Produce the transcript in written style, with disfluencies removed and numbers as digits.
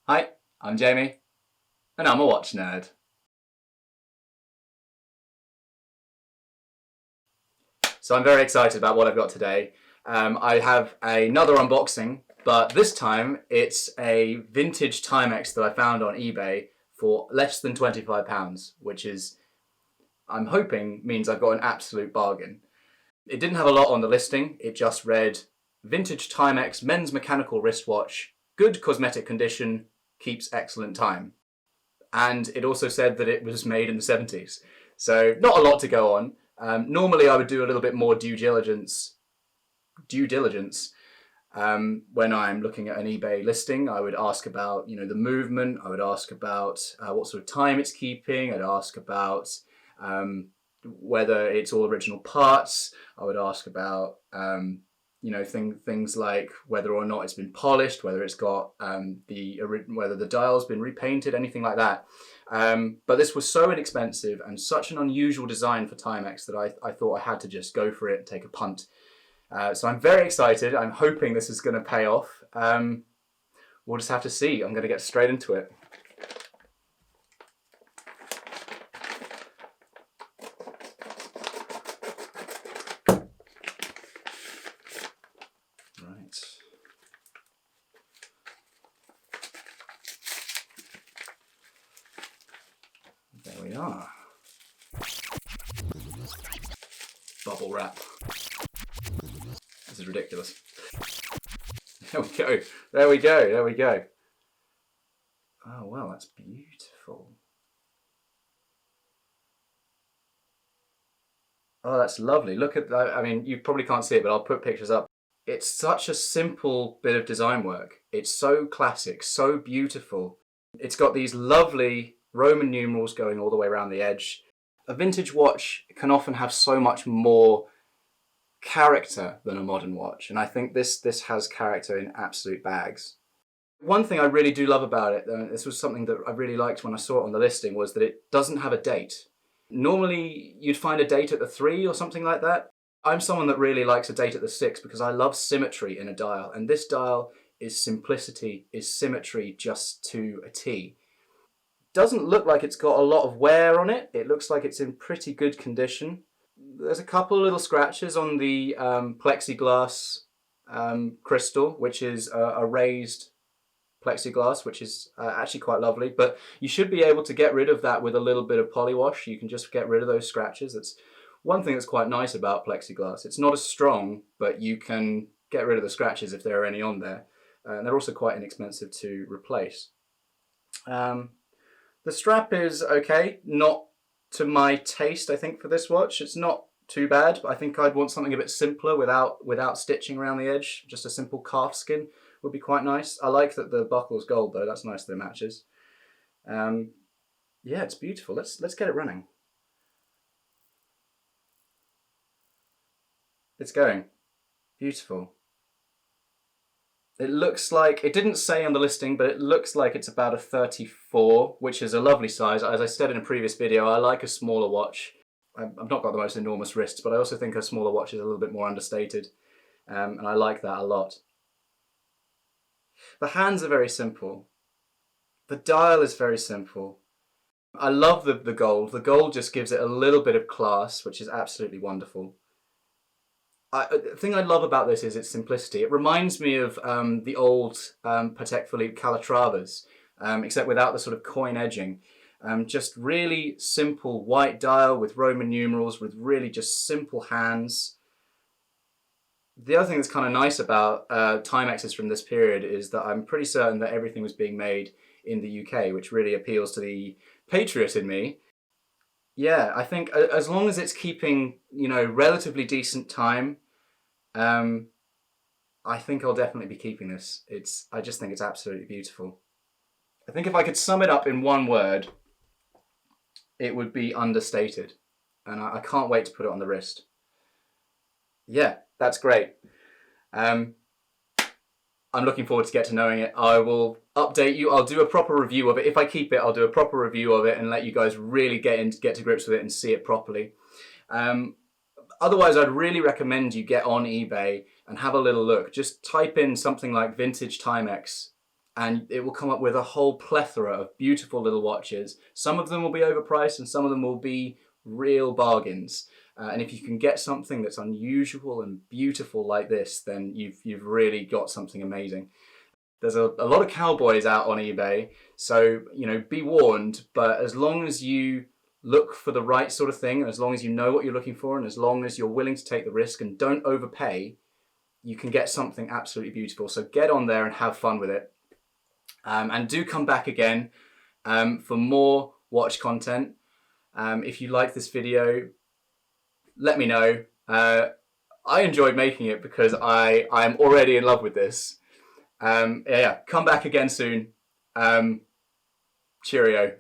Hi, I'm Jamie, and I'm a watch nerd. So I'm very excited about what I've got today. I have another unboxing, but this time it's a vintage Timex that I found on eBay for less than £25, which is, I'm hoping, means I've got an absolute bargain. It didn't have a lot on the listing, it just read, vintage Timex men's mechanical wristwatch, good cosmetic condition, keeps excellent time. And it also said that it was made in the 70s. So not a lot to go on. Normally I would do a little bit more due diligence when I'm looking at an eBay listing. I would ask about, the movement. I would ask about what sort of time it's keeping. I'd ask about whether it's all original parts. I would ask about things like whether or not it's been polished, whether it's got whether the dial's been repainted, anything like that. But this was so inexpensive and such an unusual design for Timex that I thought I had to just go for it and take a punt. So I'm very excited. I'm hoping this is going to pay off. We'll just have to see. I'm going to get straight into it. Right. There we are. Bubble wrap. This is ridiculous. There we go. There we go. There we go. Oh, well, that's beautiful. Oh, that's lovely. Look at that. I mean, you probably can't see it, but I'll put pictures up. It's such a simple bit of design work. It's so classic, so beautiful. It's got these lovely Roman numerals going all the way around the edge. A vintage watch can often have so much more character than a modern watch, and I think this has character in absolute bags. One thing I really do love about it, this was something that I really liked when I saw it on the listing, was that it doesn't have a date. Normally you'd find a date at the 3 or something like that. I'm someone that really likes a date at the 6 because I love symmetry in a dial, and this dial is simplicity, is symmetry just to a T. Doesn't look like it's got a lot of wear on it. It looks like it's in pretty good condition. There's a couple of little scratches on the plexiglass crystal, which is a raised plexiglass, which is actually quite lovely, but you should be able to get rid of that with a little bit of polywash. You can just get rid of those scratches. That's one thing that's quite nice about plexiglass. It's not as strong, but you can get rid of the scratches if there are any on there. And they're also quite inexpensive to replace. The strap is okay, not to my taste, I think, for this watch. It's not too bad, but I think I'd want something a bit simpler without stitching around the edge. Just a simple calf skin would be quite nice. I like that the buckle's gold though. That's nice that it matches. Yeah, it's beautiful. Let's get it running. It's going. Beautiful. It looks like, it didn't say on the listing, but it looks like it's about a 34, which is a lovely size. As I said in a previous video, I like a smaller watch. I've not got the most enormous wrists, but I also think a smaller watch is a little bit more understated. And I like that a lot. The hands are very simple. The dial is very simple. I love the gold. The gold just gives it a little bit of class, which is absolutely wonderful. The thing I love about this is its simplicity. It reminds me of the old Patek Philippe calatravas, except without the sort of coin edging. Just really simple white dial with Roman numerals, with really just simple hands. The other thing that's kind of nice about Timexes from this period is that I'm pretty certain that everything was being made in the UK, which really appeals to the patriot in me. Yeah, I think as long as it's keeping, relatively decent time, I think I'll definitely be keeping this. I just think it's absolutely beautiful. I think if I could sum it up in one word, it would be understated. And I can't wait to put it on the wrist. Yeah, that's great. I'm looking forward to get to knowing it. I will update you. I'll do a proper review of it. If I keep it, I'll do a proper review of it and let you guys really get to grips with it and see it properly. Otherwise, I'd really recommend you get on eBay and have a little look. Just type in something like vintage Timex and it will come up with a whole plethora of beautiful little watches. Some of them will be overpriced and some of them will be real bargains. And if you can get something that's unusual and beautiful like this, then you've really got something amazing. There's a lot of cowboys out on eBay, so be warned. But as long as you look for the right sort of thing, and as long as you know what you're looking for, and as long as you're willing to take the risk and don't overpay, you can get something absolutely beautiful. So get on there and have fun with it. And do come back again for more watch content. If you like this video, let me know. I enjoyed making it because I'm already in love with this. Yeah, come back again soon. Cheerio.